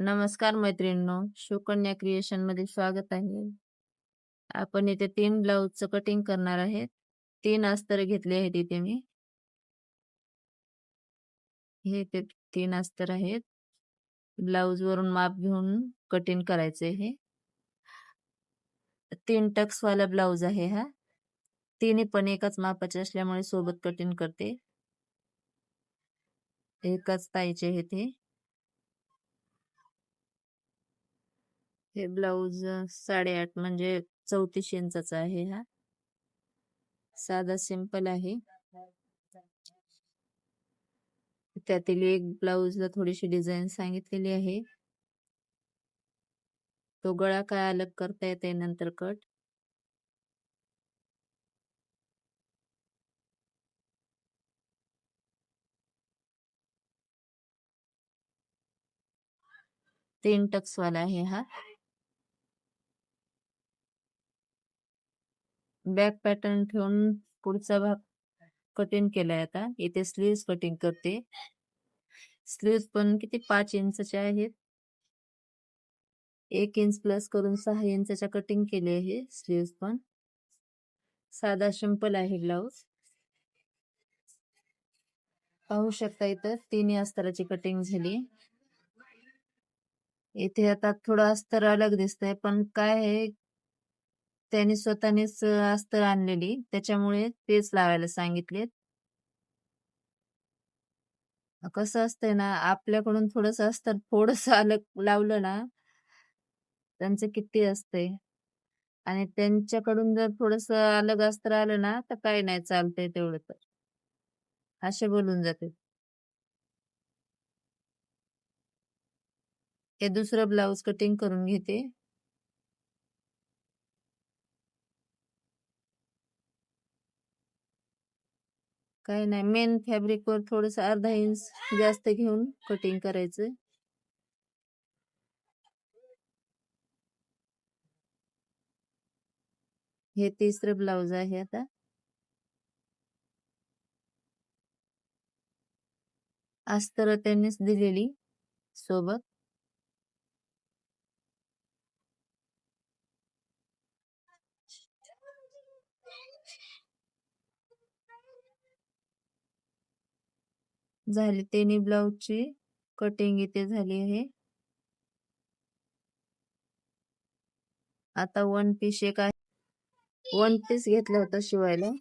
नमस्कार मैत्रिणींनो, शिवकन्या क्रिएशन मध्ये स्वागत आहे. आपण इथे 3 ब्लाऊजचं कटिंग करणार आहेत. 3 अस्तर घेतले आहेत इथे मी. हे ते 3 अस्तर आहेत. ब्लाऊज वरून माप घेऊन कटिंग करायचे हे. 3 टक्स वाला ब्लाऊज आहे हा. तिन्ही पण एकाच मापाचे असल्यामुळे सोबत कटिंग करते. एकाच ताईचे हे ते. हे ब्लाऊज 8.5 म्हणजे 34 इंचाचा आहे हा. साधा सिंपल आहे. त्यातील एक ब्लाऊजला थोडीशी डिझाईन सांगितलेली आहे. तो गळा काय अलग करता येते नंतर कट. तीन टक्स वाला आहे हा. बॅक पॅटर्न ठेवून पुढचा भाग कटिंग केलाय. आता इथे स्लीव्स कटिंग करते. स्लीव्स पण किती 5 इंचचे आहेत. 1 इंच प्लस करून 6 इंचच्या कटिंग केले आहे. स्लीव्स पण साधा सिंपल आहे ब्लाऊज. पाहू शकता इथं तिन्ही अस्तराची कटिंग झाली. इथे आता थोडं अस्तर अलग दिसतंय, पण काय आहे त्यांनी स्वतःनेच अस्तर आणलेली, त्याच्यामुळे तेच लावायला सांगितलेत. कसं असतंय ना, आपल्याकडून थोडंसं अस्तर थोडंसं अलग लावलं ना, त्यांचं किती असतंय आणि त्यांच्याकडून जर थोडंसं अलग अस्तर आलं ना, तर काही नाही चालतंय तेवढं तर. असे बोलून जाते. हे दुसरं ब्लाऊज कटिंग करून घेते. काही नाही, मेन फॅब्रिकवर थोडंसं अर्धा इंच जास्त घेऊन कटिंग करायचं. हे तिसरं ब्लाऊज आहे आता. अस्तर त्यांनीच दिलेली सोबत. झाली तिन्ही ब्लाऊजची कटिंग इथे झाली आहे. आता वन पीस एक आहे. वन पीस घेतलं होतं शिवायला.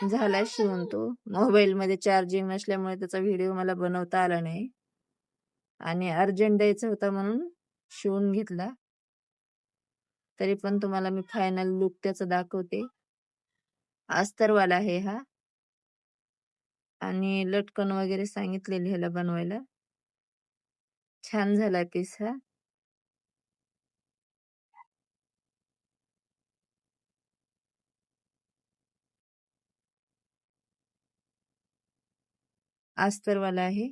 झाला शिवून तो. मोबाईल मध्ये चार्जिंग नसल्यामुळे त्याचा व्हिडिओ मला बनवता आला नाही आणि अर्जंट द्यायचा होता म्हणून शिवून घेतला. तरी पण तुम्हाला मी फायनल लुक त्याचा दाखवते. अस्तरवाला आहे हा आणि लटकन वगैरे सांगितलेली ह्याला बनवायला. छान झाला पीस हा. अस्तरवाला आहे.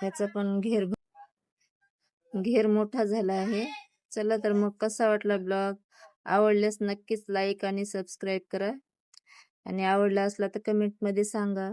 ह्याचा पण घेर मोठा झाला आहे. चला तर मग कसा वाटला ब्लॉग? आवडल्यास नक्कीच लाईक आणि सबस्क्राईब करा आणि आवडला असला तर कमेंट मध्ये सांगा.